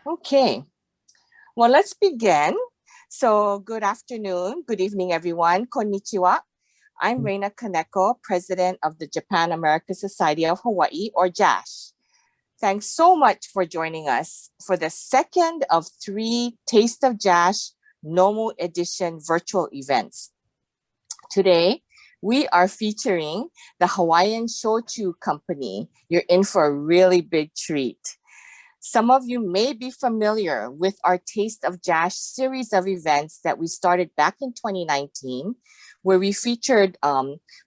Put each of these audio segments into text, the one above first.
Okay, well, let's begin. So good afternoon, good evening, everyone. Konnichiwa. I'm Reina Kaneko, President of the Japan American Society of Hawaii, or JASH. Thanks so much for joining us for the second of 3 Taste of JASH Nomu Edition virtual events. Today, we are featuring the Hawaiian Shochu Company. You're in for a really big treat. Some of you may be familiar with our Taste of JASH series of events that we started back in 2019, where we featured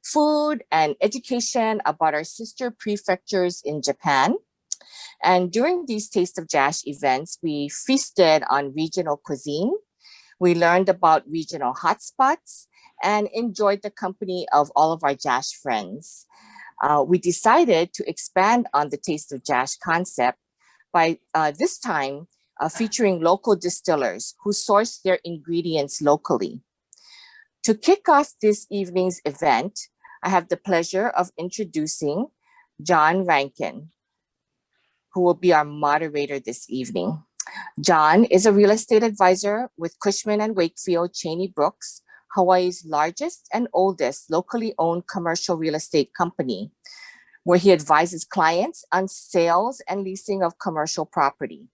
food and education about our sister prefectures in Japan. And during these Taste of JASH events, we feasted on regional cuisine. We learned about regional hotspots and enjoyed the company of all of our JASH friends. We decided to expand on the Taste of JASH concept by this time featuring local distillers who source their ingredients locally. To kick off this evening's event, I have the pleasure of introducing John Rankin, who will be our moderator this evening. John is a real estate advisor with Cushman & Wakefield Cheney Brooks, Hawaii's largest and oldest locally owned commercial real estate company, where he advises clients on sales and leasing of commercial property.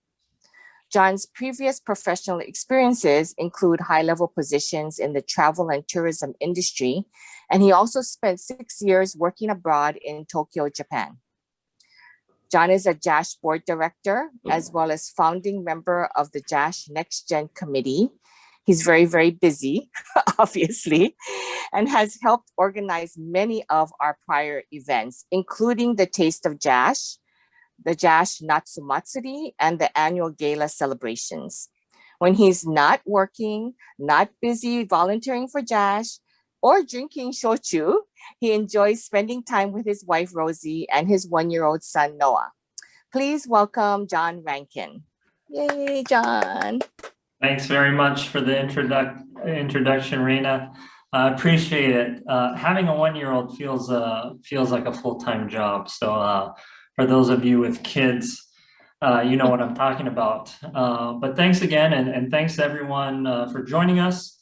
John's previous professional experiences include high-level positions in the travel and tourism industry, and he also spent 6 years working abroad in Tokyo, Japan. John is a JASH Board Director, as well as founding member of the JASH NexGen Committee. He's very, very busy, obviously, and has helped organize many of our prior events, including the Taste of JASH, the JASH Natsumatsuri, and the annual gala celebrations. When he's not working, not busy volunteering for JASH, or drinking shochu, he enjoys spending time with his wife, Rosie, and his 1-year-old son, Noah. Please welcome John Rankin. Yay, John. Thanks very much for the introduction, Reina. I appreciate it. Having a 1-year-old feels like a full-time job. So for those of you with kids, you know what I'm talking about. But thanks again, and thanks everyone for joining us.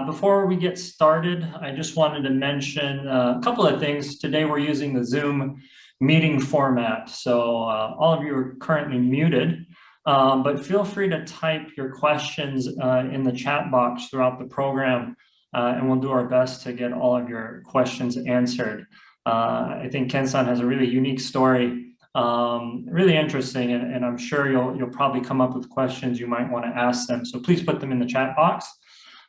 Before we get started, I just wanted to mention a couple of things. Today we're using the Zoom meeting format. So all of you are currently muted. But feel free to type your questions in the chat box throughout the program, and we'll do our best to get all of your questions answered. I think Ken-san has a really unique story, really interesting, and I'm sure you'll probably come up with questions you might want to ask them. So please put them in the chat box.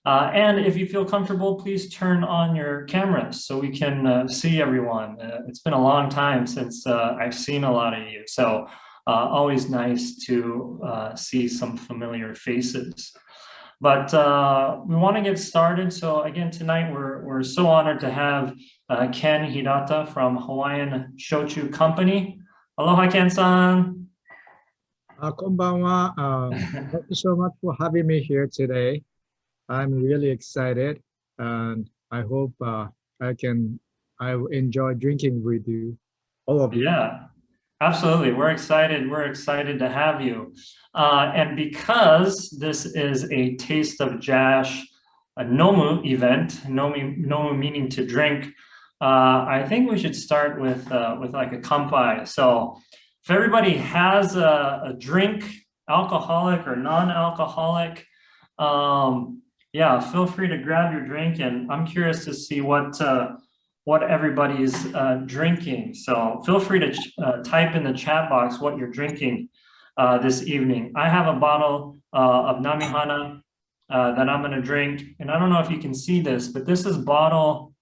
And if you feel comfortable, please turn on your cameras so we can see everyone. It's been a long time since I've seen a lot of you. So always nice to see some familiar faces. But we want to get started. So again, tonight we're so honored to have Ken Hirata from Hawaiian Shochu Company. Aloha, Ken-san. Konbanwa. Thank you so much for having me here today. I'm really excited, and I hope I will enjoy drinking with you, all of you. Yeah. Absolutely, we're excited. We're excited to have you. And because this is a Taste of JASH, a Nomu event, Nomu meaning to drink, I think we should start with like a kanpai. So if everybody has a drink, alcoholic or non-alcoholic, yeah, feel free to grab your drink. And I'm curious to see what everybody's drinking. So feel free to type in the chat box what you're drinking this evening. I have a bottle of nami hana that I'm gonna drink. And I don't know if you can see this, but this is bottle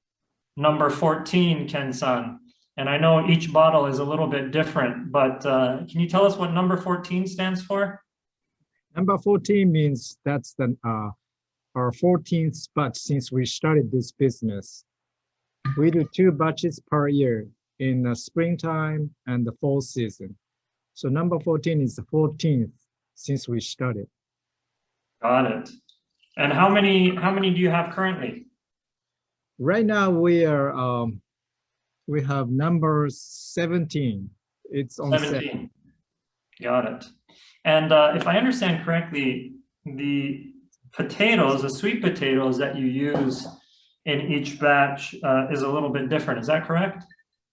number 14, Ken-san. And I know each bottle is a little bit different, but can you tell us what number 14 stands for? Number 14 means that's our 14th batch since we started this business. We do 2 batches per year in the springtime and the fall season. So number 14 is the 14th since we started. Got it. And how many do you have currently? Right now we have number 17. It's on 17. Got it. And if I understand correctly, the potatoes, the sweet potatoes that you use in each batch is a little bit different. Is that correct?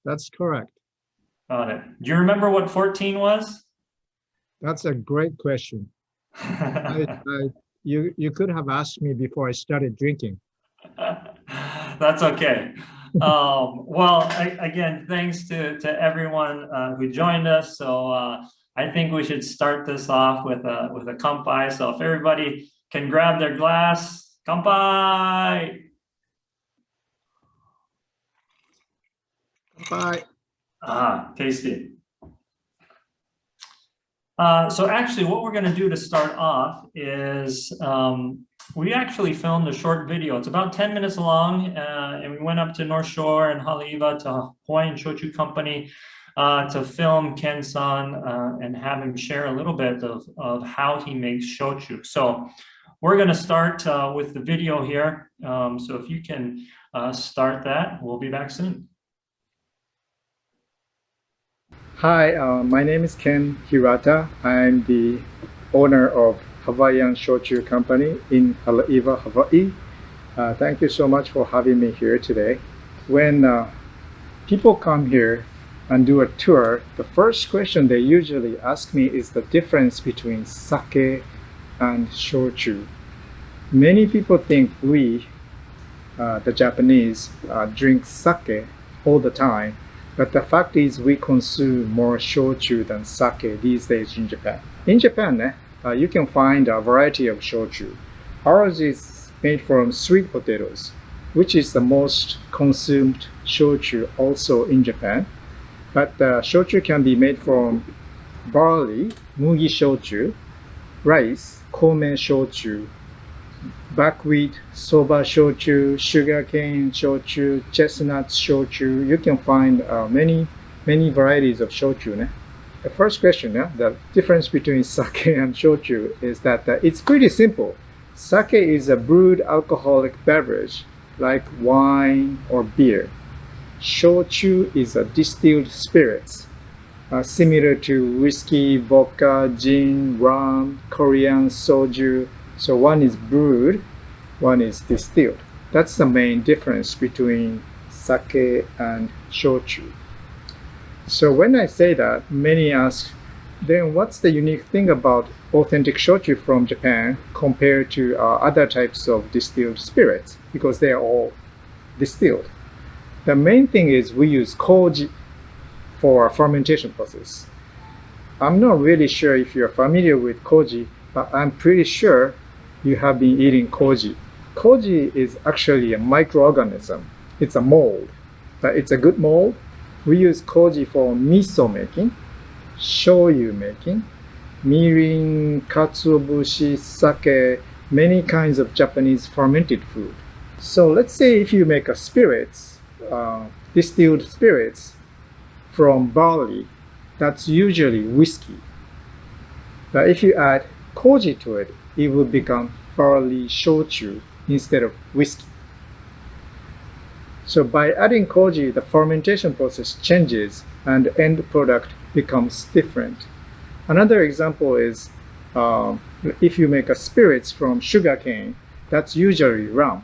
That's correct. Got it. Do you remember what 14 was? That's a great question. You could have asked me before I started drinking. That's okay. Well, again, thanks to everyone who joined us. So I think we should start this off with a kanpai. So if everybody can grab their glass, kanpai. Bye. Ah, tasty. So actually what we're going to do to start off is we actually filmed a short video. It's about 10 minutes long, and we went up to North Shore and Haleʻiwa to Hawaiian Shochu Company to film Ken-san and have him share a little bit of how he makes shochu. So we're going to start with the video here. So if you can start that, we'll be back soon. Hi, my name is Ken Hirata. I'm the owner of Hawaiian Shochu Company in Haleʻiwa, Hawaii. Thank you so much for having me here today. When people come here and do a tour, the first question they usually ask me is the difference between sake and shochu. Many people think we, the Japanese, drink sake all the time, but the fact is we consume more shochu than sake these days in Japan. In Japan, you can find a variety of shochu. Ours is made from sweet potatoes, which is the most consumed shochu also in Japan. But shochu can be made from barley, mugi shochu, rice, kome shochu, buckwheat, soba shochu, sugarcane shochu, chestnut shochu. You can find many varieties of shochu. The first question, the difference between sake and shochu is that it's pretty simple. Sake is a brewed alcoholic beverage like wine or beer. Shochu is a distilled spirits, similar to whiskey, vodka, gin, rum, Korean soju. So one is brewed, one is distilled. That's the main difference between sake and shochu. So when I say that, many ask, then what's the unique thing about authentic shochu from Japan compared to other types of distilled spirits? Because they are all distilled. The main thing is we use Koji for our fermentation process. I'm not really sure if you're familiar with Koji, but I'm pretty sure you have been eating Koji. Koji is actually a microorganism. It's a mold, but it's a good mold. We use Koji for miso making, shoyu making, mirin, katsuobushi, sake, many kinds of Japanese fermented food. So let's say if you make a spirits, distilled spirits from barley, that's usually whiskey. But if you add Koji to it, it will become barley shochu instead of whiskey. So by adding Koji, the fermentation process changes and the end product becomes different. Another example is if you make a spirits from sugarcane, that's usually rum.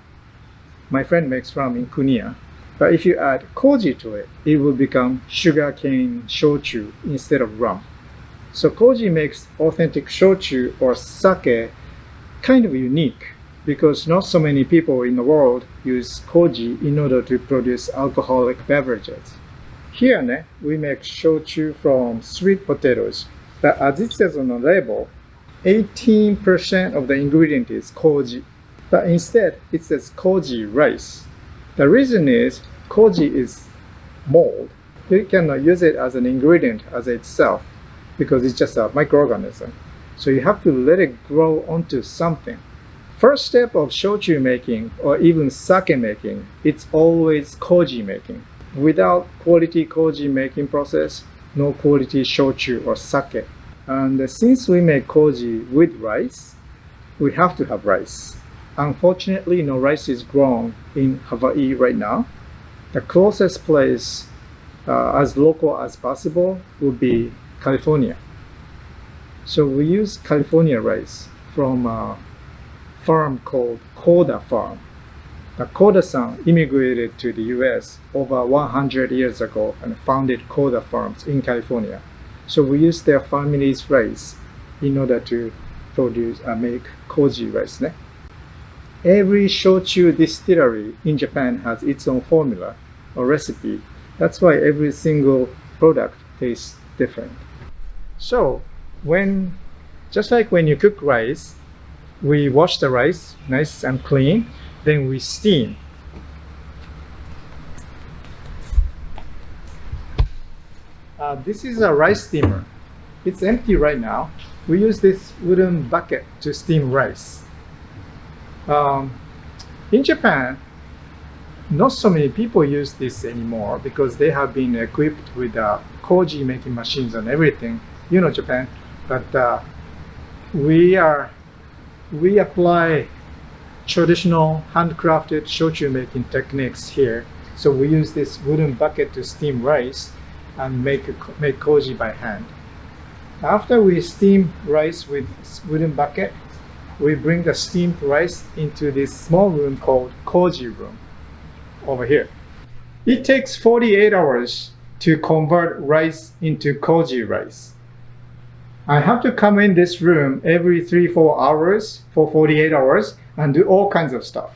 My friend makes rum in Kuniya. But if you add Koji to it, it will become sugarcane shochu instead of rum. So Koji makes authentic shochu or sake kind of unique because not so many people in the world use Koji in order to produce alcoholic beverages. Here, we make shochu from sweet potatoes, but as it says on the label, 18% of the ingredient is Koji, but instead it says Koji rice. The reason is Koji is mold. You cannot use it as an ingredient as itself because it's just a microorganism. So you have to let it grow onto something. First step of shochu making or even sake making, it's always Koji making. Without quality Koji making process, no quality shochu or sake. And since we make Koji with rice, we have to have rice. Unfortunately, no rice is grown in Hawaii right now. The closest place as local as possible would be California. So we use California rice from a farm called Koda Farm. The Koda-san immigrated to the US over 100 years ago and founded Koda Farms in California. So we use their family's rice in order to make Koji rice. Ne? Every shochu distillery in Japan has its own formula or recipe. That's why every single product tastes different. So just like when you cook rice, we wash the rice nice and clean, then we steam. This is a rice steamer. It's empty right now. We use this wooden bucket to steam rice. In Japan, not so many people use this anymore because they have been equipped with Koji making machines and everything. You know Japan, but we apply traditional handcrafted shochu making techniques here. So we use this wooden bucket to steam rice and make Koji by hand. After we steam rice with wooden bucket, we bring the steamed rice into this small room called Koji room over here. It takes 48 hours to convert rice into Koji rice. I have to come in this room every 3-4 hours for 48 hours and do all kinds of stuff.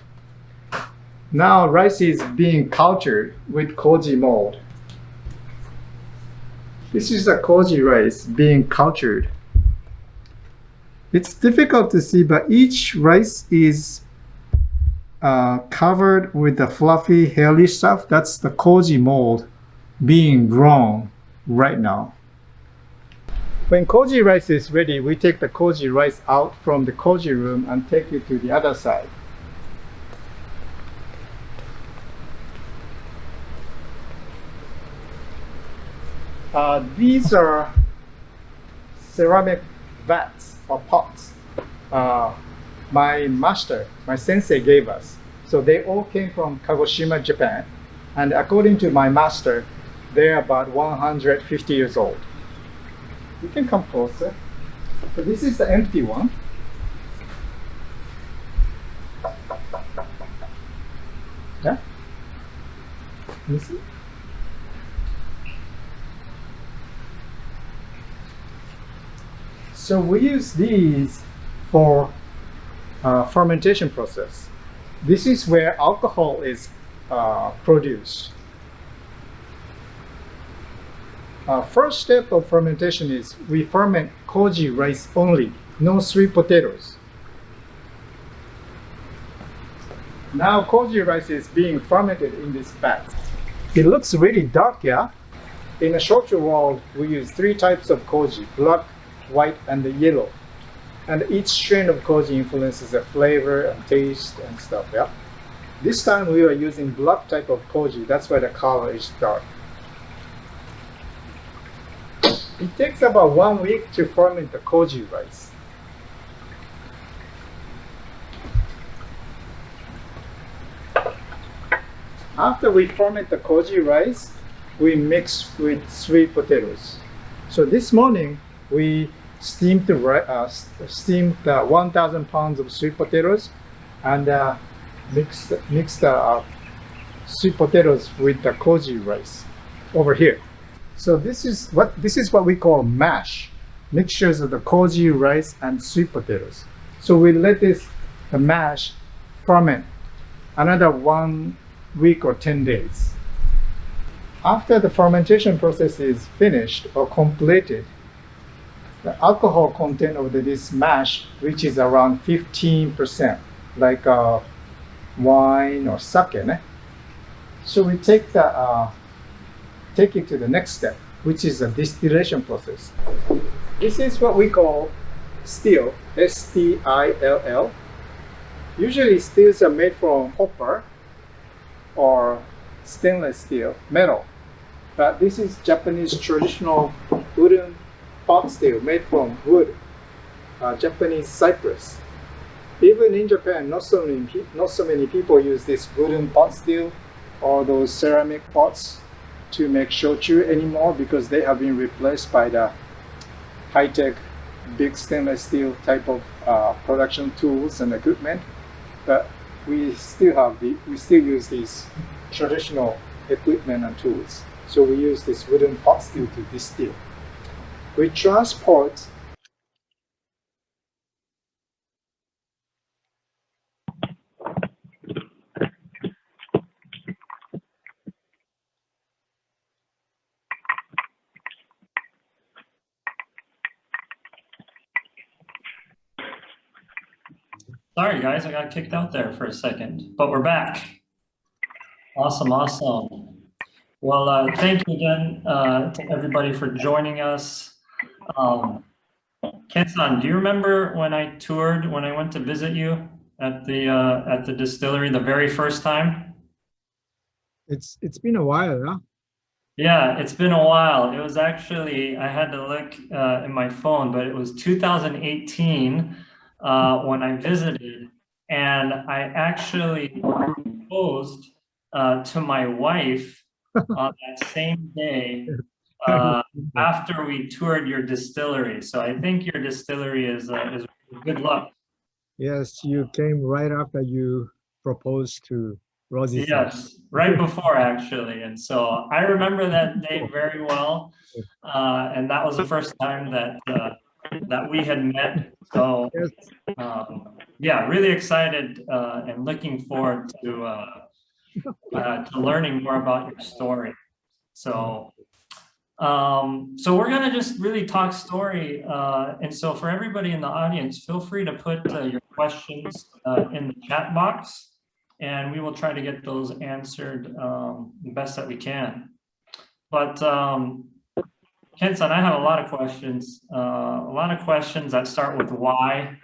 Now rice is being cultured with Koji mold. This is the Koji rice being cultured. It's difficult to see, but each rice is covered with the fluffy, hairy stuff. That's the Koji mold being grown right now. When Koji rice is ready, we take the Koji rice out from the Koji room and take it to the other side. These are ceramic vats or pots my sensei gave us. So they all came from Kagoshima, Japan. And according to my master, they're about 150 years old. You can come closer. So this is the empty one. Yeah? Can you see? So we use these for fermentation process. This is where alcohol is produced. First step of fermentation is we ferment Koji rice only, no sweet potatoes. Now Koji rice is being fermented in this vat. It looks really dark, yeah? In the shochu world, we use 3 types of Koji, black, white, and the yellow. And each strain of Koji influences the flavor and taste and stuff, yeah? This time we are using black type of Koji, that's why the color is dark. It takes about 1 week to ferment the Koji rice. After we ferment the Koji rice, we mix with sweet potatoes. So this morning, we steamed the 1,000 pounds of sweet potatoes and mixed the sweet potatoes with the Koji rice over here. So this is what we call mash, mixtures of the Koji rice and sweet potatoes. So we let the mash ferment another 1 week or 10 days. After the fermentation process is finished or completed, the alcohol content of this mash reaches around 15%, like wine or sake. Ne? So we take it to the next step, which is the distillation process. This is what we call still, S-T-I-L-L. Usually stills are made from copper or stainless steel, metal. But this is Japanese traditional wooden pot still made from wood, Japanese cypress. Even in Japan, not so many people use this wooden pot still or those ceramic pots to make shochu anymore because they have been replaced by the high-tech big stainless steel type of production tools and equipment, but we still use these traditional equipment and tools. So we use this wooden pot still to distill. We transport Sorry, guys, I got kicked out there for a second, but we're back. Awesome, awesome. Well, thank you again to everybody for joining us. Ken-san, do you remember when I went to visit you at the distillery the very first time? It's been a while, huh? Yeah, it's been a while. It was actually, I had to look in my phone, but it was 2018 when I visited, and I actually proposed to my wife on that same day after we toured your distillery. So I think your distillery is good luck. Yes, you came right after you proposed to Rosie. Yes, right before actually. And so I remember that day very well. And that was the first time that we had met. So yeah, really excited and looking forward to learning more about your story. So so we're gonna just really talk story. And so for everybody in the audience, feel free to put your questions in the chat box, and we will try to get those answered the best that we can. But Ken-san, I have a lot of questions that start with why.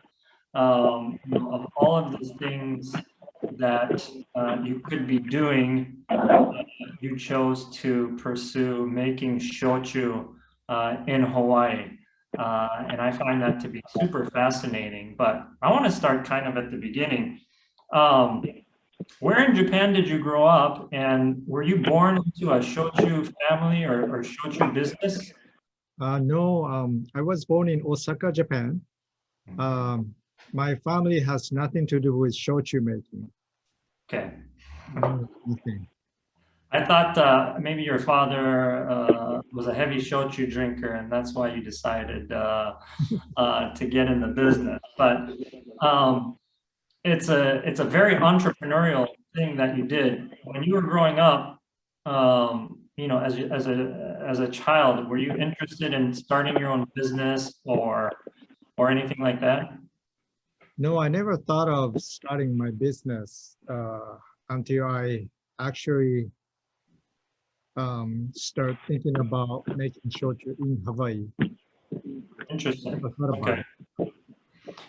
Of all of these things that you could be doing, you chose to pursue making shochu in Hawaii. And I find that to be super fascinating, but I want to start kind of at the beginning. Where in Japan did you grow up, and were you born into a shochu family or shochu business? No, I was born in Osaka, Japan. My family has nothing to do with shochu making. Okay. Nothing. I thought maybe your father was a heavy shochu drinker, and that's why you decided to get in the business. But it's a very entrepreneurial thing that you did when you were growing up. You know, as a child, were you interested in starting your own business or anything like that? No, I never thought of starting my business until I actually start thinking about making shochu in Hawaii. Interesting. Okay.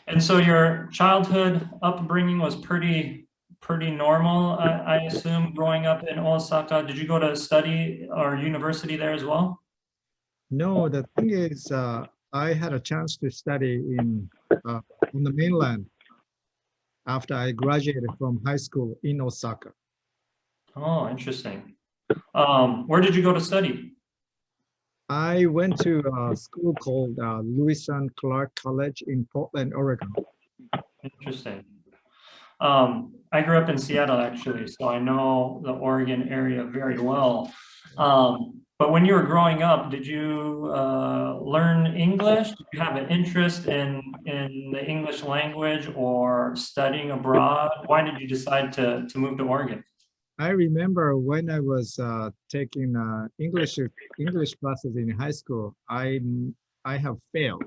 And so your childhood upbringing was pretty normal, I assume, growing up in Osaka. Did you go to study or university there as well? No, the thing is, I had a chance to study on the mainland after I graduated from high school in Osaka. Oh, interesting. Where did you go to study? I went to a school called Lewis and Clark College in Portland, Oregon. Interesting. I grew up in Seattle, actually, so I know the Oregon area very well. But when you were growing up, did you learn English? Did you have an interest in the English language or studying abroad? Why did you decide to move to Oregon? I remember when I was taking English classes in high school, I have failed.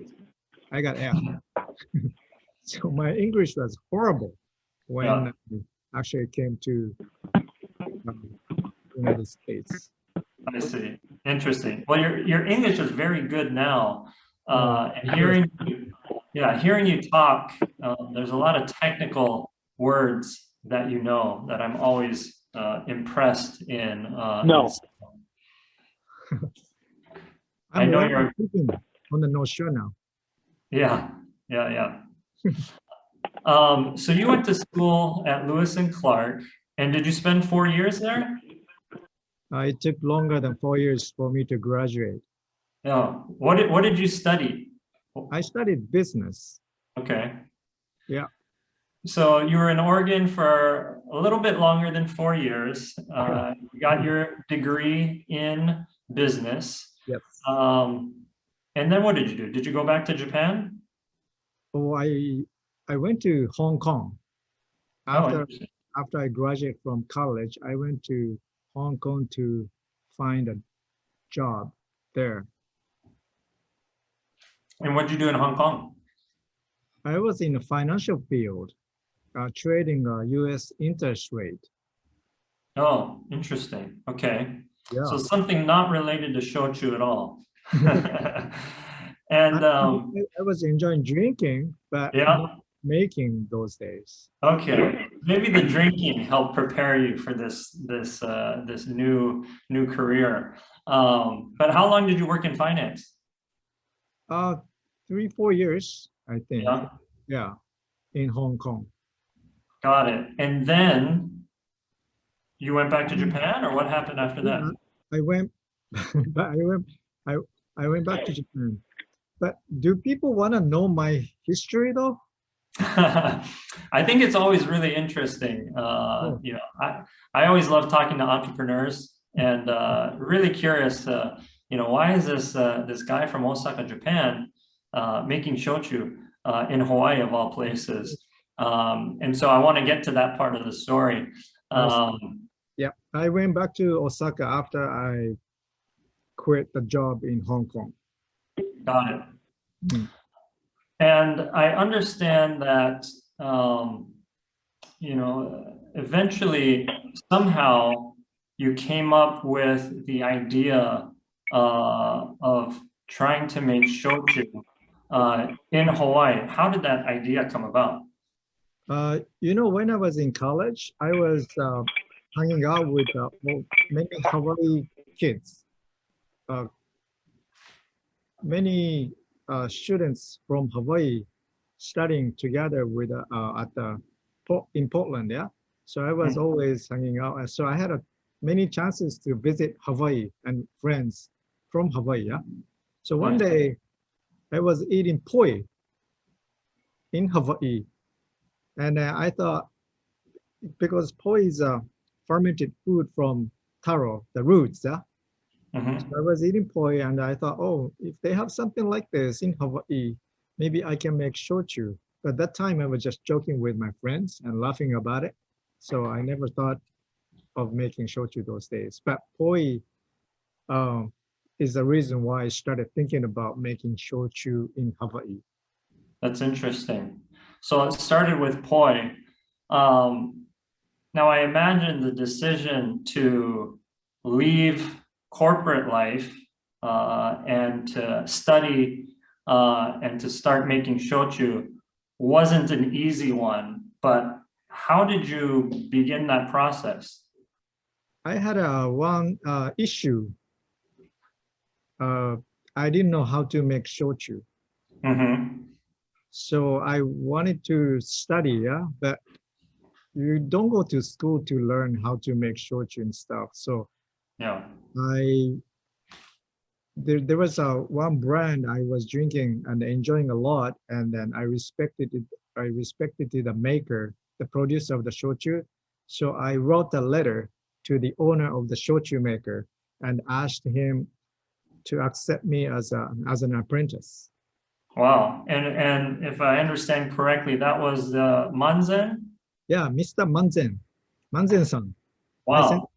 I got F. So my English was horrible when I actually came to United States. I see. Interesting. Well, your English is very good now. And hearing you talk, there's a lot of technical words that you know that I'm always impressed in. No. I know you're on the North Shore now. Yeah. So you went to school at Lewis and Clark, and did you spend 4 years there? It took longer than 4 years for me to graduate. Yeah. What did you study? I studied business. Okay. Yeah. So you were in Oregon for a little bit longer than 4 years. You got your degree in business. Yes. And then what did you do? Did you go back to Japan? Oh, I went to Hong Kong. After I graduated from college, I went to Hong Kong to find a job there. And what did you do in Hong Kong? I was in the financial field, trading U.S. interest rate. Oh, interesting. Okay. Yeah. So something not related to shochu at all. And I was enjoying drinking, but not making those days. Okay. Maybe the drinking helped prepare you for this new career. But how long did you work in finance? 3-4 years, I think. Yeah. Yeah, in Hong Kong. Got it. And then you went back to Japan, or what happened after that? I went, but I went back to Japan. But do people want to know my history though? I think it's always really interesting. You know, I always love talking to entrepreneurs, and really curious. You know, why is this guy from Osaka, Japan, making shochu in Hawaii of all places? And so I want to get to that part of the story. Yeah, I went back to Osaka after I quit the job in Hong Kong. Got it. Mm. And I understand that, you know, eventually somehow you came up with the idea of trying to make shochu in Hawaii. How did that idea come about? You know, when I was in college, I was hanging out with many Hawaii kids. Many students from Hawaii studying together with in Portland, yeah. So I was always hanging out. So I had many chances to visit Hawaii and friends from Hawaii, yeah. So one day I was eating poi in Hawaii, and I thought, because poi is a fermented food from taro, the roots, yeah. So I was eating poi, and I thought, oh, if they have something like this in Hawaii, maybe I can make shochu. But that time I was just joking with my friends and laughing about it. So I never thought of making shochu those days. But poi is the reason why I started thinking about making shochu in Hawaii. That's interesting. So it started with poi. Now I imagine the decision to leave corporate life and to study and to start making shochu wasn't an easy one, but how did you begin that process? I had one issue. I didn't know how to make shochu. So I wanted to study, yeah, but you don't go to school to learn how to make shochu and stuff. So yeah, there was one brand I was drinking and enjoying a lot, and then I respected it. I respected the maker, the producer of the shochu. So I wrote a letter to the owner of the shochu maker and asked him to accept me as an apprentice. Wow. And if I understand correctly, that was Manzen? Yeah, Mr. Manzen-san. Wow.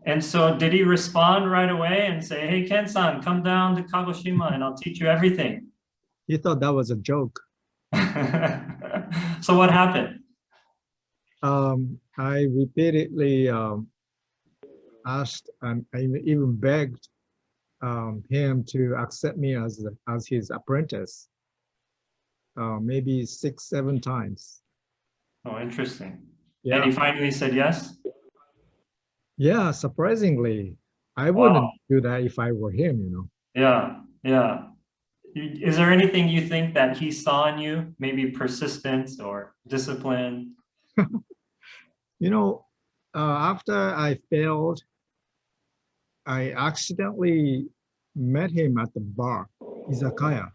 And so did he respond right away and say, hey, Ken-san, come down to Kagoshima and I'll teach you everything? He thought that was a joke. So what happened? I repeatedly asked and I even begged him to accept me as his apprentice, maybe 6-7 times. Oh, interesting. Yeah. And he finally said yes? Yeah, surprisingly. I wouldn't do that if I were him, you know. Yeah, yeah. Is there anything you think that he saw in you? Maybe persistence or discipline? You know, after I failed, I accidentally met him at the bar, izakaya.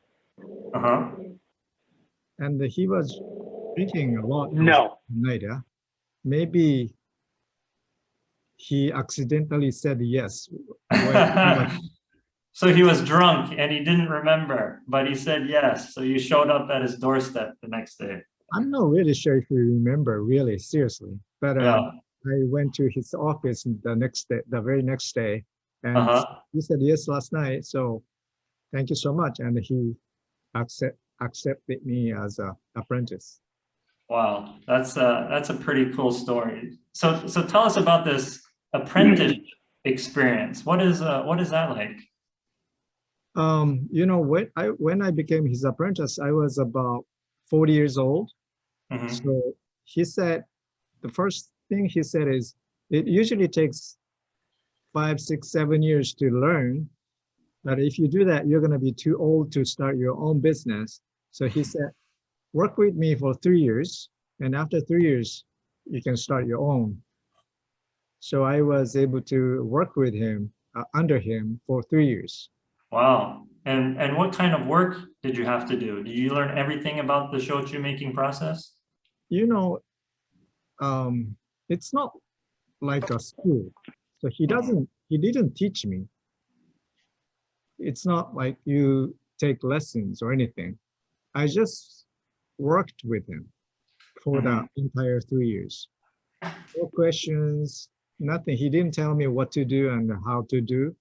Uh-huh. And he was drinking a lot No. night. Yeah? Maybe he accidentally said yes. So he was drunk and he didn't remember, but he said yes. So you showed up at his doorstep the next day. I'm not really sure if you remember, really, seriously. But Yeah. I went to his office the next day, the very next day, and he said yes last night. So thank you so much. And he accepted me as an apprentice. Wow, that's a pretty cool story. So tell us about this apprentice experience. What is that like? You know, when I became his apprentice, I was about 40 years old. Mhm. So he said, the first thing he said is, it usually takes 5, 6, 7 years to learn. But if you do that, you're going to be too old to start your own business. So he said, work with me for 3 years. And after 3 years, you can start your own. So I was able to work with him, under him for 3 years. Wow. And what kind of work did you have to do? Did you learn everything about the shochu making process? You know, it's not like a school. So he didn't teach me. It's not like you take lessons or anything. I just worked with him for the entire 3 years. No questions, nothing. He didn't tell me what to do and how to do.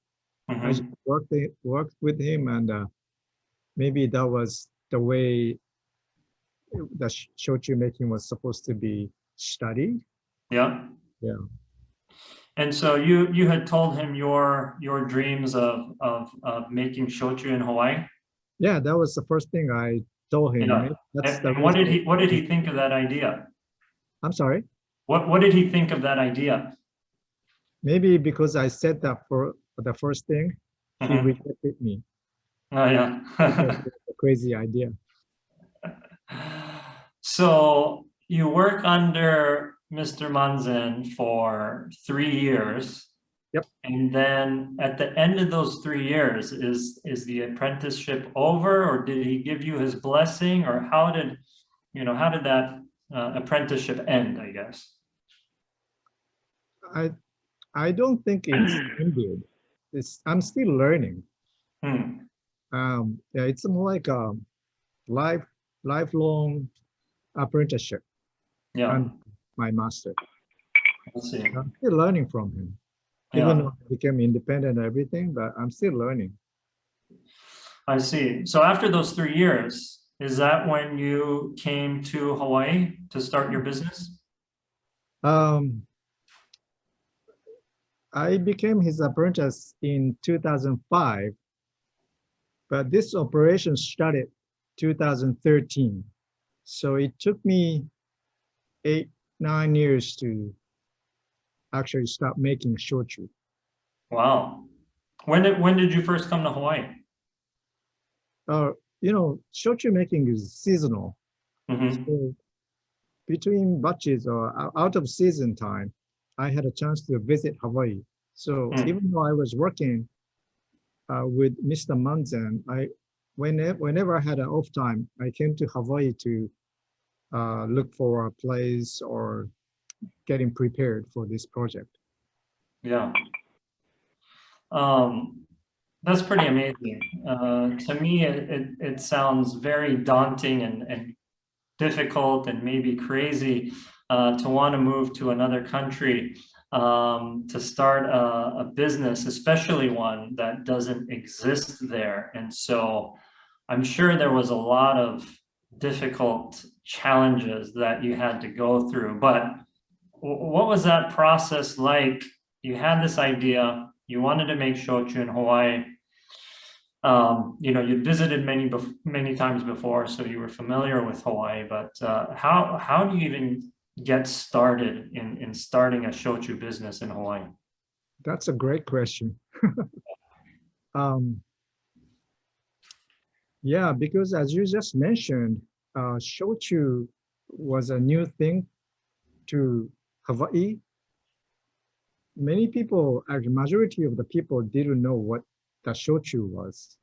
I just worked with him, and maybe that was the way the shochu making was supposed to be studied. Yeah. Yeah. And so you had told him your dreams of making shochu in Hawaii? Yeah, that was the first thing I told him. Yeah. That's the And what did he think of that idea? I'm sorry. What did he think of that idea? Maybe because I said that for the first thing, he rejected me. Oh yeah. A crazy idea. So you work under Mr. Manzen for 3 years. Yep. And then at the end of those 3 years, is the apprenticeship over, or did he give you his blessing, or how did that apprenticeship end, I guess? I don't think it's ended. I'm still learning. Yeah, it's more like a lifelong apprenticeship. Yeah. And my master. Let's see. I'm still learning from him. Even though I became independent and everything, but I'm still learning. I see. So after those 3 years, is that when you came to Hawaii to start your business? I became his apprentice in 2005, but this operation started 2013. So it took me 8, 9 years to actually start making shochu. Wow. When did you first come to Hawaii? You know, shochu making is seasonal. So between batches or out of season time, I had a chance to visit Hawaii. So even though I was working with Mr. Manzen, whenever I had an off time, I came to Hawaii to look for a place or getting prepared for this project. Yeah. That's pretty amazing. To me, it sounds very daunting and difficult and maybe crazy to want to move to another country to start a business, especially one that doesn't exist there. And so I'm sure there was a lot of difficult challenges that you had to go through. But what was that process like? You had this idea, you wanted to make shochu in Hawaii. You know, you visited many times before, so you were familiar with Hawaii, but how do you even get started in starting a shochu business in Hawaii? That's a great question. Yeah, because as you just mentioned, shochu was a new thing to Hawaii. Many people, actually, majority of the people didn't know what the shochu was.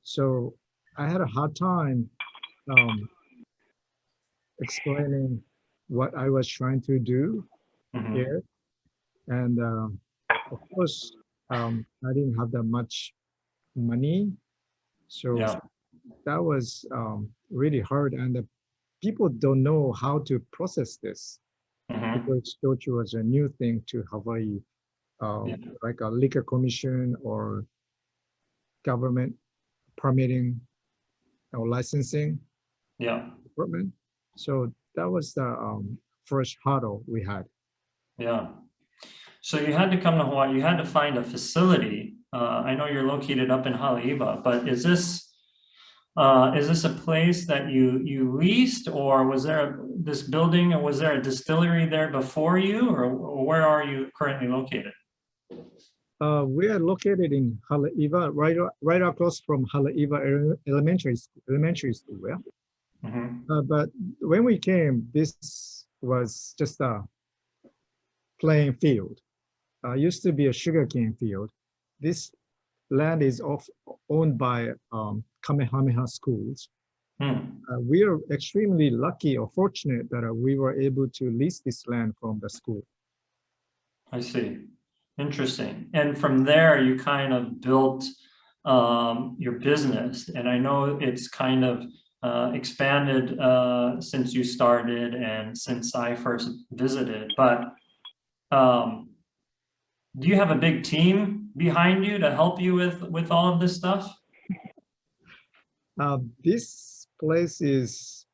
So I had a hard time explaining what I was trying to do Mhm. here. And of course, I didn't have that much money. So Yeah. that was really hard. And the people don't know how to process this Mhm. because shochu was a new thing to Hawaii, Yeah. like a liquor commission or government permitting or licensing Yeah. department. So that was the first hurdle we had. Yeah. So you had to come to Hawaii, you had to find a facility. I know you're located up in Haleʻiwa, but is this a place that you leased, or was there this building, or was there a distillery there before you, or where are you currently located? We are located in Haleʻiwa, right across from Haleʻiwa Elementary School. Yeah. Mhm. But when we came, this was just a plain field. Used to be a sugarcane field. This land is owned by Kamehameha schools. Hmm. We are extremely lucky or fortunate that we were able to lease this land from the school. I see. Interesting. And from there, you kind of built your business, and I know it's kind of expanded since you started and since I first visited. But do you have a big team behind you to help you with all of this stuff? This place is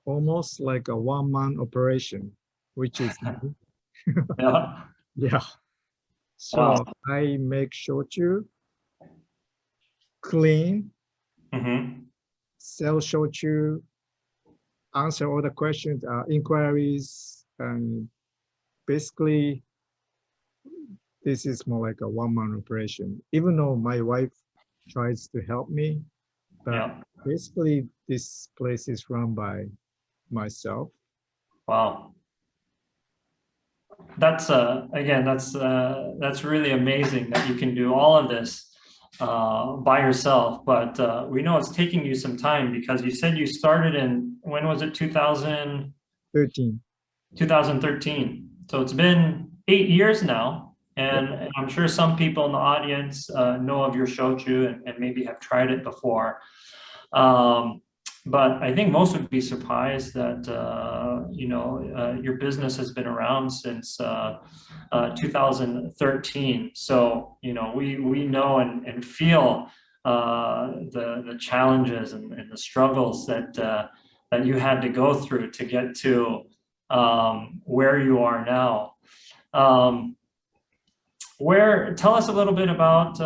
almost like a one-man operation, which is Yeah. yeah. So Wow. I make shochu, clean, Mm-hmm. sell shochu, answer all the questions, inquiries, and basically this is more like a one-man operation. Even though my wife tries to help me, but Yeah. basically this place is run by myself. Wow. That's again, that's really amazing that you can do all of this by yourself. But we know it's taking you some time, because you said you started in, when was it, 13. 2013. So it's been 8 years now. Yep. And I'm sure some people in the audience know of your shochu and maybe have tried it before. But I think most would be surprised that your business has been around since 2013. So we know and feel the challenges and the struggles that you had to go through to get to where you are now. Tell us a little bit about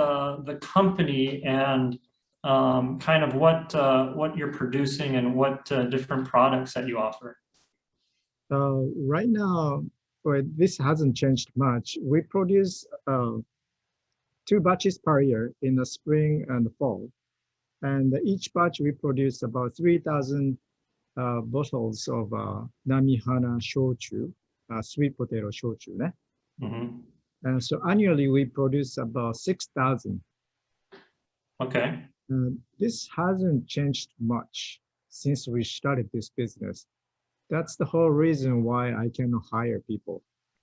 the company and kind of what you're producing and what different products that you offer. Right now, well, this hasn't changed much. We produce 2 batches per year in the spring and the fall. And each batch we produce about 3,000 bottles of nami hana shochu, sweet potato shochu. Mm-hmm. And so annually we produce about 6,000. Okay. This hasn't changed much since we started this business. That's the whole reason why I cannot hire people.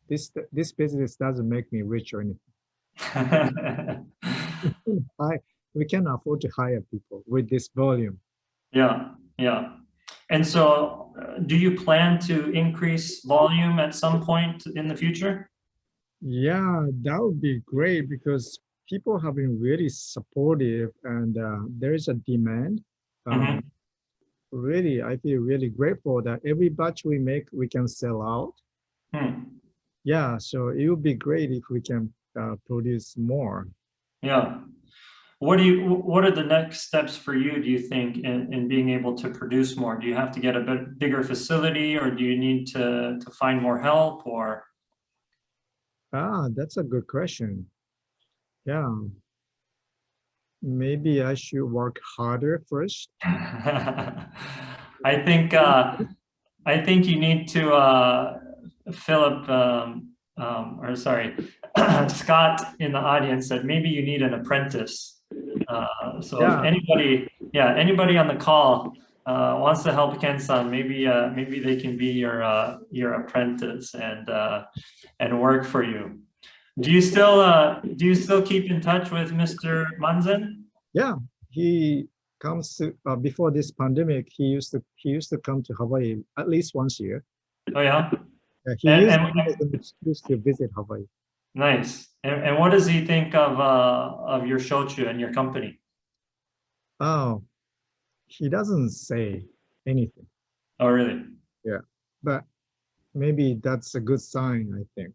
This business doesn't make me rich or anything. We can afford to hire people with this volume. Yeah, yeah. And so do you plan to increase volume at some point in the future? Yeah, that would be great because people have been really supportive and there is a demand. Mm-hmm. Really, I feel really grateful that every batch we make, we can sell out. Yeah, so it would be great if we can produce more. Yeah. What are the next steps for you, do you think, in being able to produce more? Do you have to get a bit bigger facility, or do you need to find more help, or? That's a good question. Yeah. Maybe I should work harder first. I think you need to Scott in the audience said maybe you need an apprentice So Yeah. if anybody on the call wants to help Ken-san, maybe they can be your apprentice and work for you. Do you still keep in touch with Mr. Manzen? Yeah, he comes to before this pandemic. He used to come to Hawaii at least once a year. Oh yeah. He used it as an excuse to visit Hawaii. Nice. And what does he think of your shochu and your company? Oh, he doesn't say anything. Oh really? Yeah, but maybe that's a good sign, I think.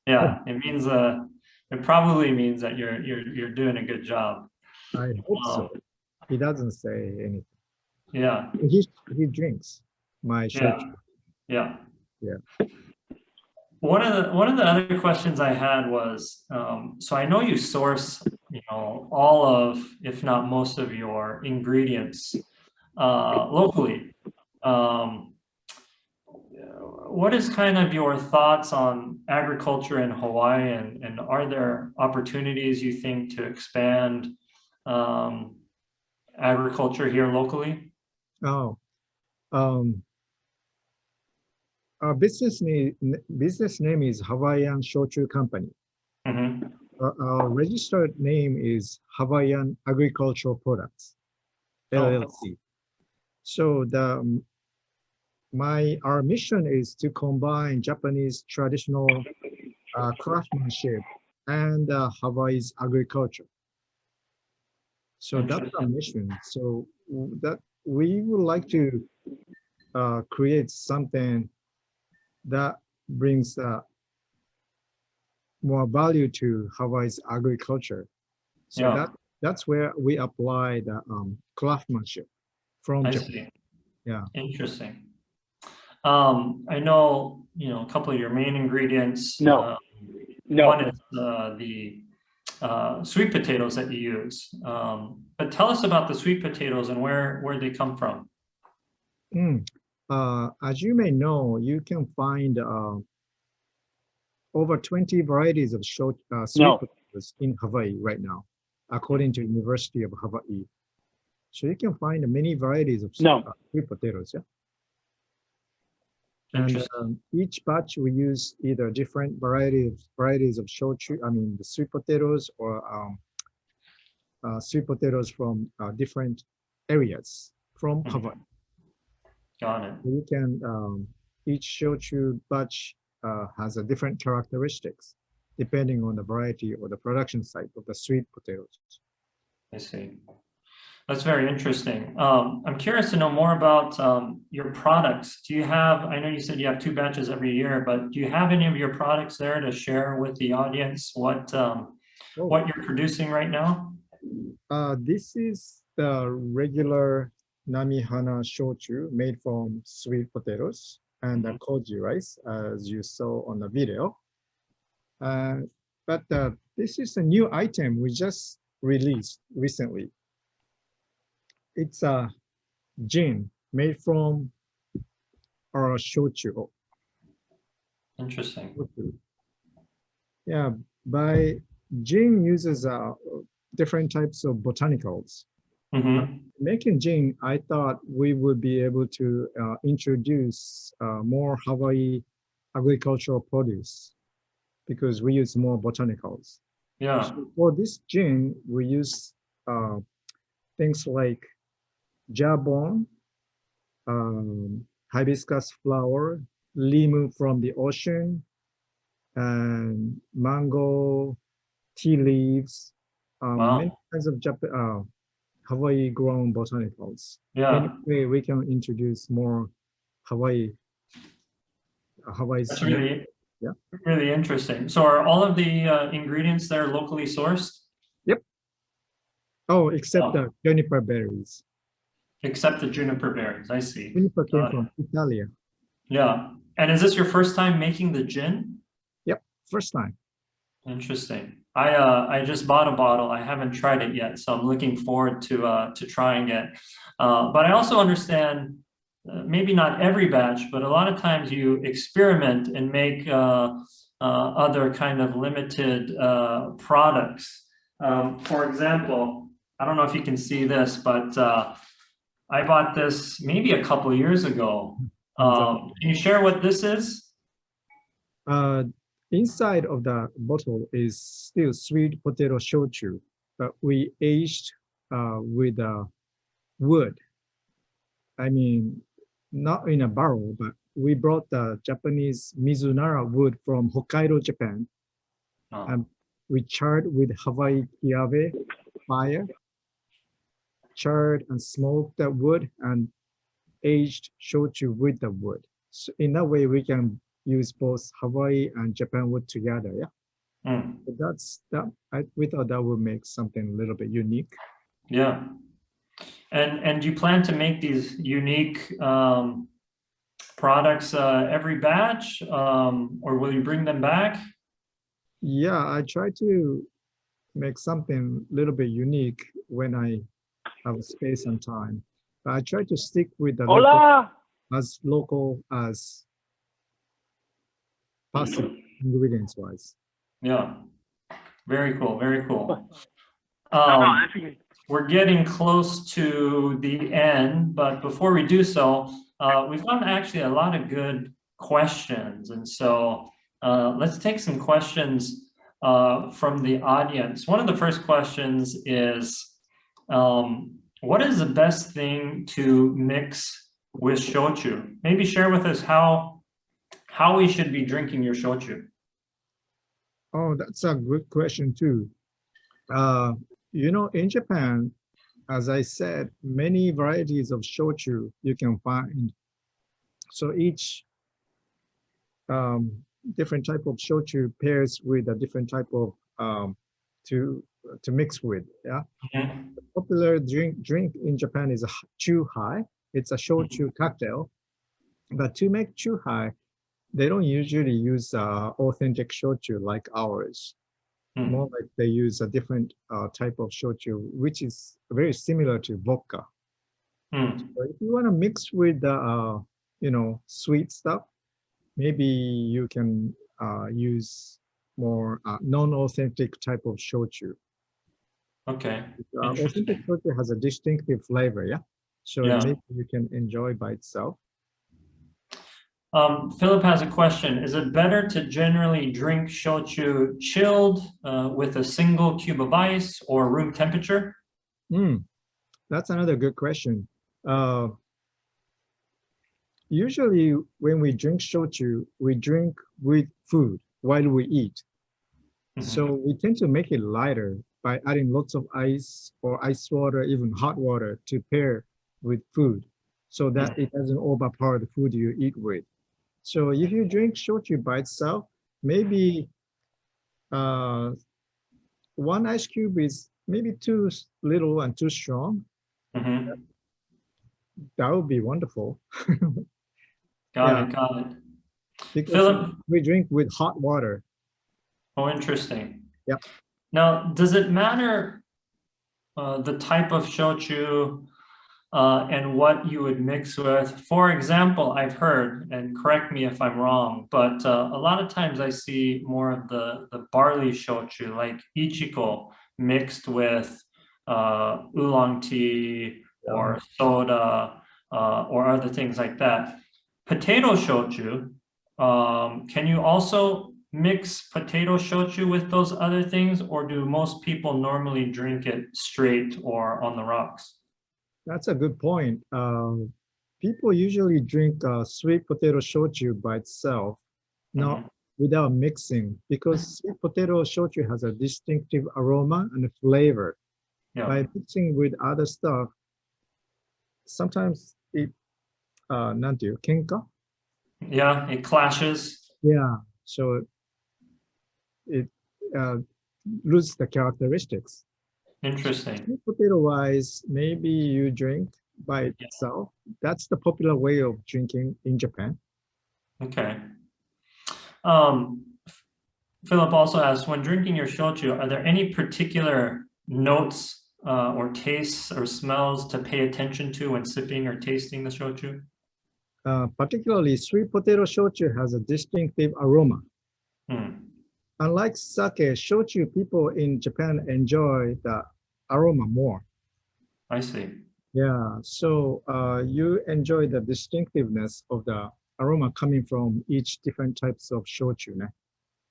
Yeah, it probably means that you're doing a good job. I hope so. He doesn't say anything. Yeah. He drinks my shochu. Yeah. Yeah. One of the other questions I had was, so I know you source, all of, if not most of your ingredients locally. What is kind of your thoughts on agriculture in Hawaii, and are there opportunities you think to expand agriculture here locally? Oh, our business name is Hawaiian Shochu Company. Mm-hmm. Our registered name is Hawaiian Agricultural Products, LLC. So our mission is to combine Japanese traditional craftsmanship and Hawaii's agriculture. So that's our mission. So that we would like to create something that brings more value to Hawaii's agriculture. So that's where we apply the craftsmanship from Japan. Yeah. Interesting. I know, a couple of your main ingredients. No. One is the sweet potatoes that you use. But tell us about the sweet potatoes and where they come from. As you may know, you can find over 20 varieties of sweet potatoes in Hawaii right now, according to University of Hawaii. So you can find many varieties of sweet potatoes. Yeah. And each batch we use either different varieties of shochu, the sweet potatoes, or sweet potatoes from different areas from Hawaii. Got it. You can each shochu batch has a different characteristics depending on the variety or the production site of the sweet potatoes. I see. That's very interesting. I'm curious to know more about your products. Do you have, I know you said you have 2 batches every year, but do you have any of your products there to share with the audience what you're producing right now? This is the regular nami hana shochu made from sweet potatoes and the koji rice, as you saw on the video. But this is a new item we just released recently. It's a gin made from our shochu. Interesting. Yeah, gin uses different types of botanicals. Making gin, I thought we would be able to introduce more Hawaii agricultural produce because we use more botanicals. Yeah. So for this gin, we use things like jabon, hibiscus flower, limu from the ocean, and mango, tea leaves, many kinds of Hawaii grown botanicals. Yeah. Anyway, we can introduce more Hawaii's. That's really interesting. So are all of the ingredients there locally sourced? Yep. Oh, except the juniper berries. Except the juniper berries, I see. Juniper came from Italy. Yeah. And is this your first time making the gin? Yep, first time. Interesting. I just bought a bottle. I haven't tried it yet, so I'm looking forward to trying it. But I also understand, maybe not every batch, but a lot of times you experiment and make other kind of limited products. For example, I don't know if you can see this, but I bought this maybe a couple years ago. Can you share what this is? Inside of the bottle is still sweet potato shochu, but we aged with wood. I mean, not in a barrel, but we brought the Japanese Mizunara wood from Hokkaido, Japan. And we charred with Hawaii kiawe fire, charred and smoked the wood and aged shochu with the wood. So in that way, we can use both Hawaii and Japan wood together. Yeah, so that's that. We thought that would make something a little bit unique. Yeah, and do you plan to make these unique products every batch, or will you bring them back? Yeah, I try to make something a little bit unique when I have space and time. But I try to stick with the local as possible ingredients wise. Yeah, very cool, very cool. We're getting close to the end, but before we do so, we've gotten actually a lot of good questions. And so let's take some questions from the audience. One of the first questions is, what is the best thing to mix with shochu? Maybe share with us how we should be drinking your shochu. Oh, that's a good question too. You know, in Japan, as I said, many varieties of shochu you can find. So each different type of shochu pairs with a different type of to mix with. Yeah. The popular drink in Japan is a chuhai. It's a shochu cocktail. But to make chuhai, they don't usually use authentic shochu like ours. More like they use a different type of shochu, which is very similar to vodka. So if you want to mix with the you know, sweet stuff, maybe you can use more non-authentic type of shochu. Okay. Authentic shochu has a distinctive flavor, yeah. So maybe you can enjoy by itself. Philip has a question. Is it better to generally drink shochu chilled with a single cube of ice or room temperature? That's another good question. Usually when we drink shochu, we drink with food while we eat. So we tend to make it lighter by adding lots of ice or ice water, even hot water to pair with food so that it doesn't overpower the food you eat with. So if you drink shochu by itself, maybe one ice cube is maybe too little and too strong. That would be wonderful. Got it. Because Philip, we drink with hot water. Oh, interesting. Yeah. Now, does it matter the type of shochu and what you would mix with? For example, I've heard, and correct me if I'm wrong, but a lot of times I see more of the barley shochu, like ichiko, mixed with oolong tea or soda or other things like that. Potato shochu, can you also mix potato shochu with those other things, or do most people normally drink it straight or on the rocks? That's a good point. People usually drink sweet potato shochu by itself, not without mixing, because sweet potato shochu has a distinctive aroma and a flavor. By mixing with other stuff, sometimes it, kenka? Yeah, it clashes. Yeah, so it loses the characteristics. Interesting. Sweet potato wise, maybe you drink by itself. That's the popular way of drinking in Japan. Okay. Philip also asks, when drinking your shochu, are there any particular notes or tastes or smells to pay attention to when sipping or tasting the shochu? Particularly sweet potato shochu has a distinctive aroma. unlike sake, shochu, people in Japan enjoy the aroma more. I see. Yeah, so you enjoy the distinctiveness of the aroma coming from each different types of shochu. Ne?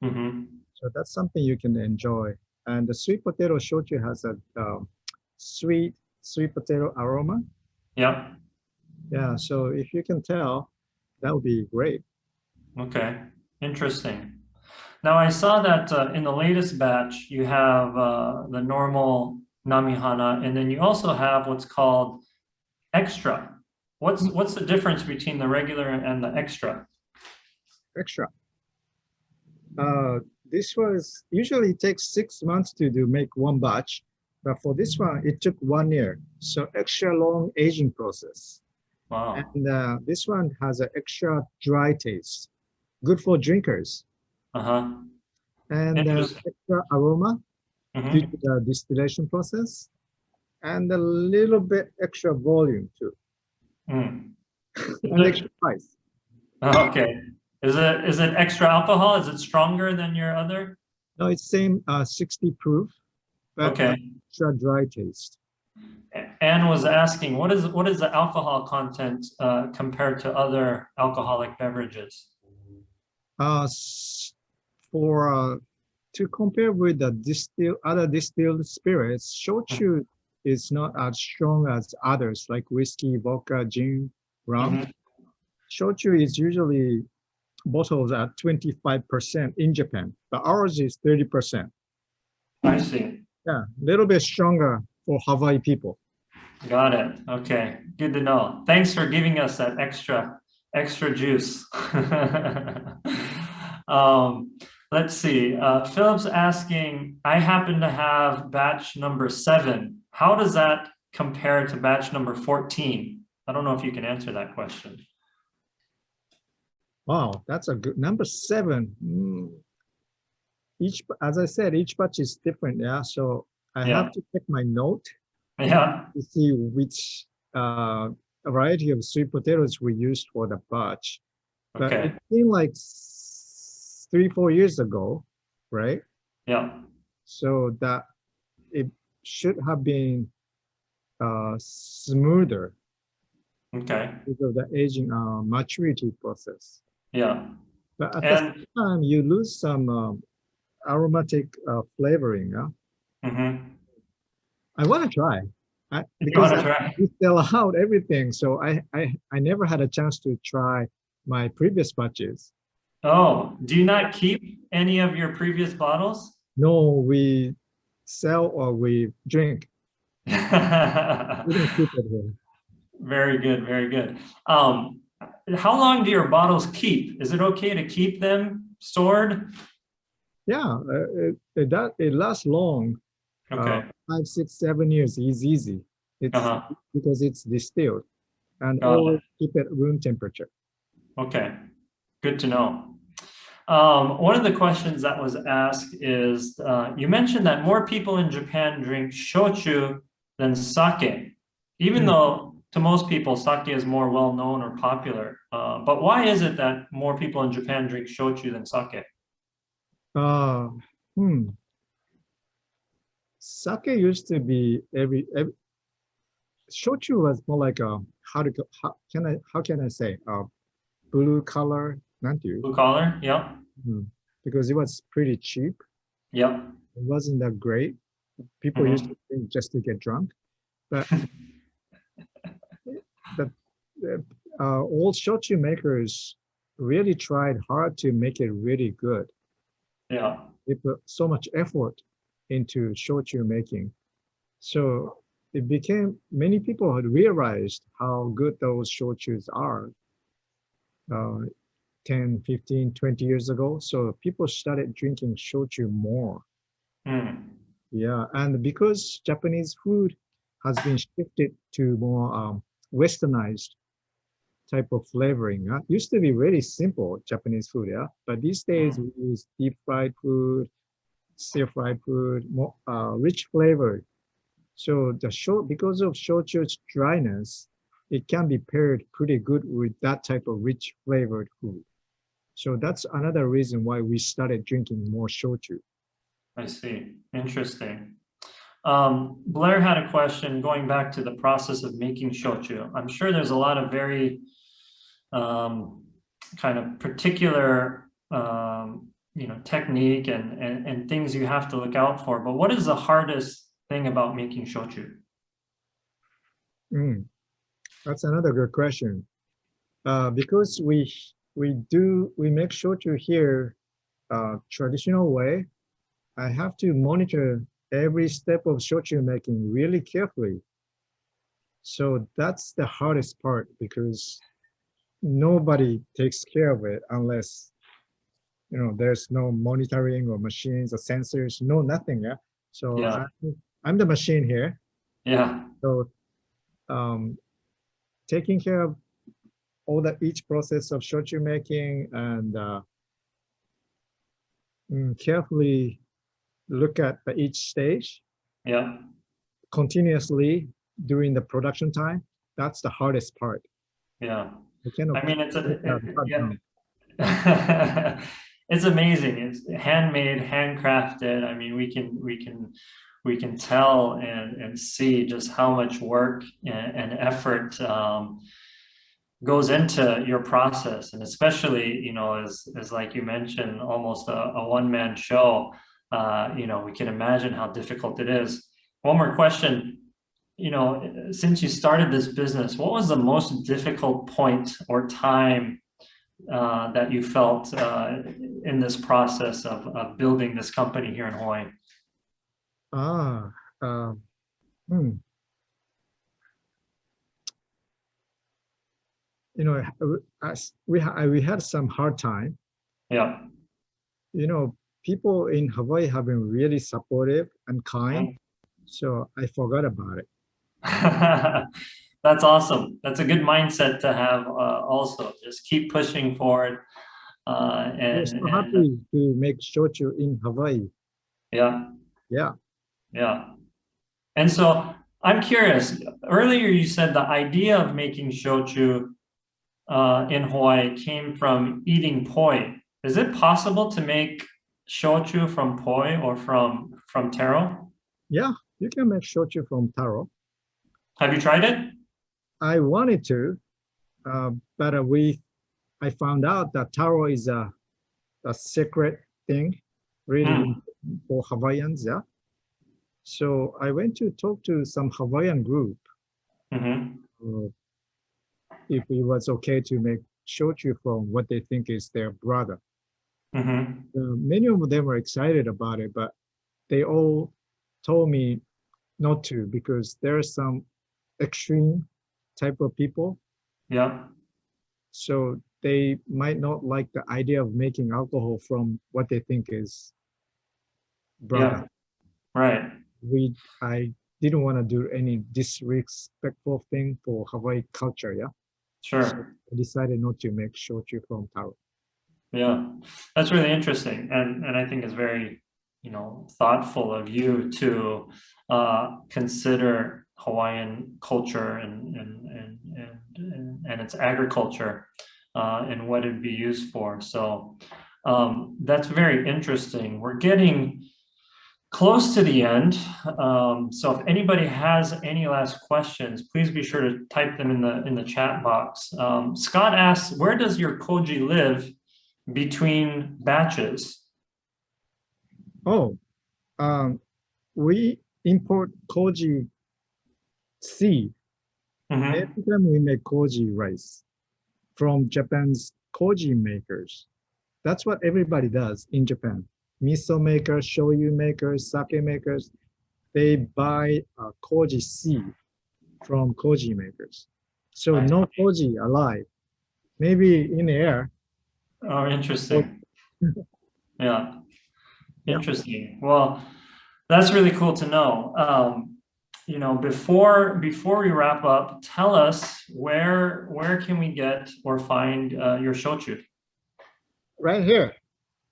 Mm-hmm. So that's something you can enjoy. And the sweet potato shochu has a sweet potato aroma. Yep. Yeah, so if you can tell, that would be great. Okay. Interesting. Now I saw that in the latest batch, you have the normal nami hana, and then you also have what's called extra. What's the difference between the regular and the extra? Extra. This was usually takes 6 months to make one batch, but for this one, it took 1 year. So extra long aging process. Wow. And this one has an extra dry taste, good for drinkers. Uh-huh. And extra aroma due to the distillation process, and a little bit extra volume too. Mm. And extra price. Okay. Is it extra alcohol? Is it stronger than your other? No, it's same 60 proof, but Okay. extra dry taste. Anne was asking, what is the alcohol content compared to other alcoholic beverages? To compare with the other distilled spirits, shochu is not as strong as others like whiskey, vodka, gin, rum. Shochu is usually bottled at 25% in Japan, but ours is 30%. I see. Yeah, a little bit stronger for Hawaii people. Got it. Okay, good to know. Thanks for giving us that extra juice. Let's see. Philip's asking, I happen to have batch number 7. How does that compare to batch number 14? I don't know if you can answer that question. Wow, that's a good number 7. As I said, each batch is different. Yeah, so I have to check my note. Yeah. To see which variety of sweet potatoes we used for the batch. But Okay. it seemed like 3-4 years ago, right? Yeah. So that it should have been smoother. Okay. Because of the aging maturity process. Yeah. But at the same time, you lose some aromatic flavoring. I want to try. Because we sell out everything, so I never had a chance to try my previous batches. Oh, do you not keep any of your previous bottles? No, we sell or we drink. We don't keep it here. Very good, very good. How long do your bottles keep? Is it okay to keep them stored? Yeah, it lasts long. Okay. 5, 6, 7 years is easy. It's because it's distilled, and always keep it room temperature. Okay, good to know. One of the questions that was asked is, you mentioned that more people in Japan drink shochu than sake, even though to most people sake is more well known or popular. But why is it that more people in Japan drink shochu than sake? Sake used to be shochu was more like a how can I say blue collar, blue collar, yeah. Because it was pretty cheap. Yeah. It wasn't that great. People used to drink just to get drunk, but all shochu makers really tried hard to make it really good. Yeah. They put so much effort into shochu making. So it became, many people had realized how good those shochus are 10, 15, 20 years ago. So people started drinking shochu more. Yeah, and because Japanese food has been shifted to more westernized type of flavoring. It used to be really simple Japanese food, yeah. But these days we use deep fried food, stir fried food, more rich flavored. So because of shochu's dryness, it can be paired pretty good with that type of rich flavored food. So that's another reason why we started drinking more shochu. I see. Interesting. Blair had a question going back to the process of making shochu. I'm sure there's a lot of very kind of particular technique and things you have to look out for. But what is the hardest thing about making shochu? That's another good question. Because we make shochu here traditional way. I have to monitor every step of shochu making really carefully. So that's the hardest part, because nobody takes care of it unless there's no monitoring or machines or sensors, nothing. Yeah. So Yeah. I'm the machine here. Yeah. So taking care of each process of shochu making and carefully look at each stage. Yeah. Continuously during the production time. That's the hardest part. Yeah. I mean, it's amazing. It's handmade, handcrafted. I mean, we can tell and see just how much work and effort goes into your process, and especially as like you mentioned, almost a one-man show. We can imagine how difficult it is. One more question. Since you started this business, what was the most difficult point or time that you felt in this process of building this company here in Hawaii? We had some hard time. Yeah. People in Hawaii have been really supportive and kind, so I forgot about it. That's awesome. That's a good mindset to have. Also, just keep pushing forward. We're so happy to make shochu in Hawaii. Yeah. Yeah. Yeah. And so I'm curious. Earlier, you said the idea of making shochu in Hawaii came from eating poi. Is it possible to make shochu from poi or from taro? Yeah, you can make shochu from taro. Have you tried it? I wanted to, but I found out that taro is a secret thing, really, for Hawaiians. Yeah. So I went to talk to some Hawaiian group if it was okay to make shochu from what they think is their brother. Many of them were excited about it, but they all told me not to, because there are some extreme type of people. Yeah. So they might not like the idea of making alcohol from what they think is brother. Yeah. Right. I didn't want to do any disrespectful thing for Hawaii culture. Yeah. Sure. So I decided not to make shochu from taro. Yeah, that's really interesting, and I think it's very thoughtful of you to consider Hawaiian culture and its agriculture and what it'd be used for. So that's very interesting. We're getting close to the end. So if anybody has any last questions, please be sure to type them in the chat box. Scott asks, where does your Koji live between batches? Oh, we import Koji seed. Every time we make Koji rice from Japan's Koji makers. That's what everybody does in Japan. Miso makers, shoyu makers, sake makers, they buy Koji seed from Koji makers. So no Koji alive, maybe in the air. Oh, interesting. Yeah, interesting. Well, that's really cool to know. Before we wrap up, tell us where can we get or find your shochu? Right here.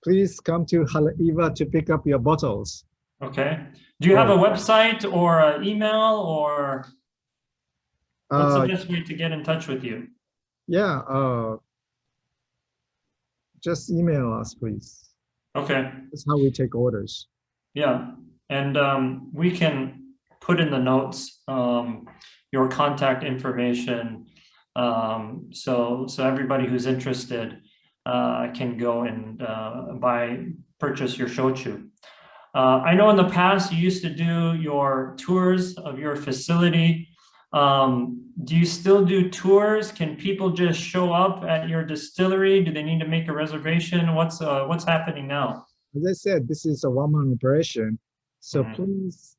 Please come to Haleʻiwa to pick up your bottles. Okay. Do you have a website or an email, or what's the best way to get in touch with you? Yeah. just email us, please. Okay. That's how we take orders. Yeah, and we can put in the notes your contact information, so everybody who's interested can go and purchase your shochu. I know in the past you used to do your tours of your facility. Do you still do tours? Can people just show up at your distillery? Do they need to make a reservation? What's happening now? As I said, this is a one-man operation, so please,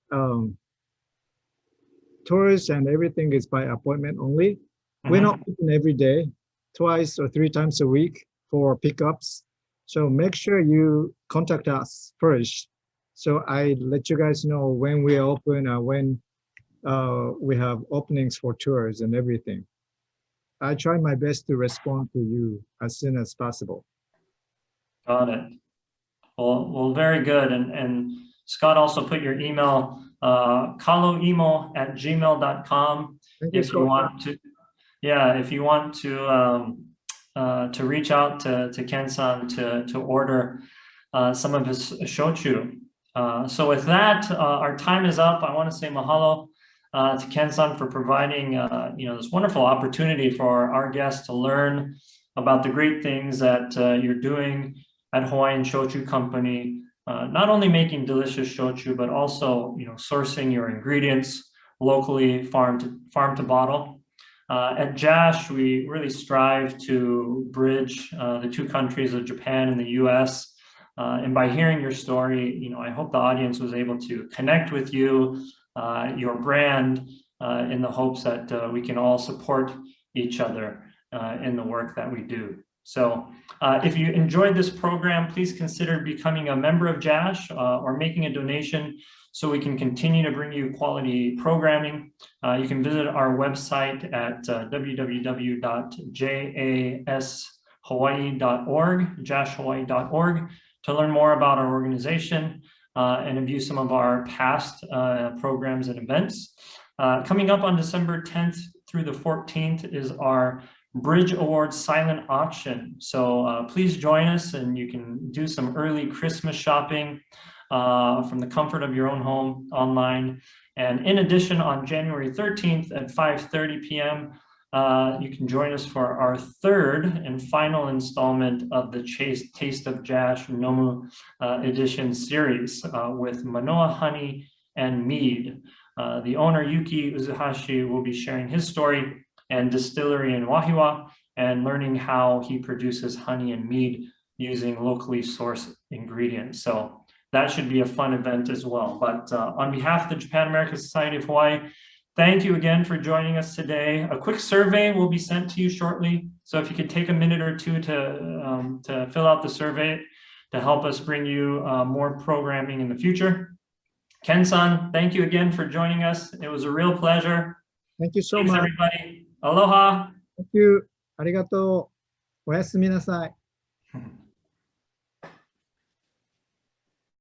tours and everything is by appointment only. We're not open every day, 2 or 3 times a week for pickups. So make sure you contact us first. So I let you guys know when we open or when we have openings for tours and everything. I try my best to respond to you as soon as possible. Got it. Well, very good. And Scott also put your email, kaloemo@gmail.com. If you want to, if you want to reach out to Ken-san to order some of his shochu. So with that, our time is up. I want to say mahalo to Ken-san for providing this wonderful opportunity for our guests to learn about the great things that you're doing at Hawaiian Shochu Company, not only making delicious shochu, but also sourcing your ingredients locally, farm to bottle. At JASH, we really strive to bridge the 2 countries of Japan and the US. And by hearing your story, I hope the audience was able to connect with you, your brand, in the hopes that we can all support each other in the work that we do. So if you enjoyed this program, please consider becoming a member of JASH or making a donation so we can continue to bring you quality programming. You can visit our website at www.jashawaii.org, jashhawaii.org, to learn more about our organization and view some of our past programs and events. Coming up on December 10th through the 14th is our Bridge Awards silent auction. So please join us and you can do some early Christmas shopping from the comfort of your own home online. And in addition, on January 13th at 5:30 p.m., you can join us for our 3rd and final installment of the Taste of JASH Nomu Edition series with Manoa honey and mead. The owner, Yuki Uzuhashi, will be sharing his story and distillery in Wahiawa and learning how he produces honey and mead using locally sourced ingredients. So that should be a fun event as well. But on behalf of the Japan American Society of Hawaii, thank you again for joining us today. A quick survey will be sent to you shortly. So if you could take a minute or two to fill out the survey to help us bring you more programming in the future. Ken-san, thank you again for joining us. It was a real pleasure. Thank you so Thanks, much. everybody. Aloha. Thank you. ありがとう。おやすみなさい。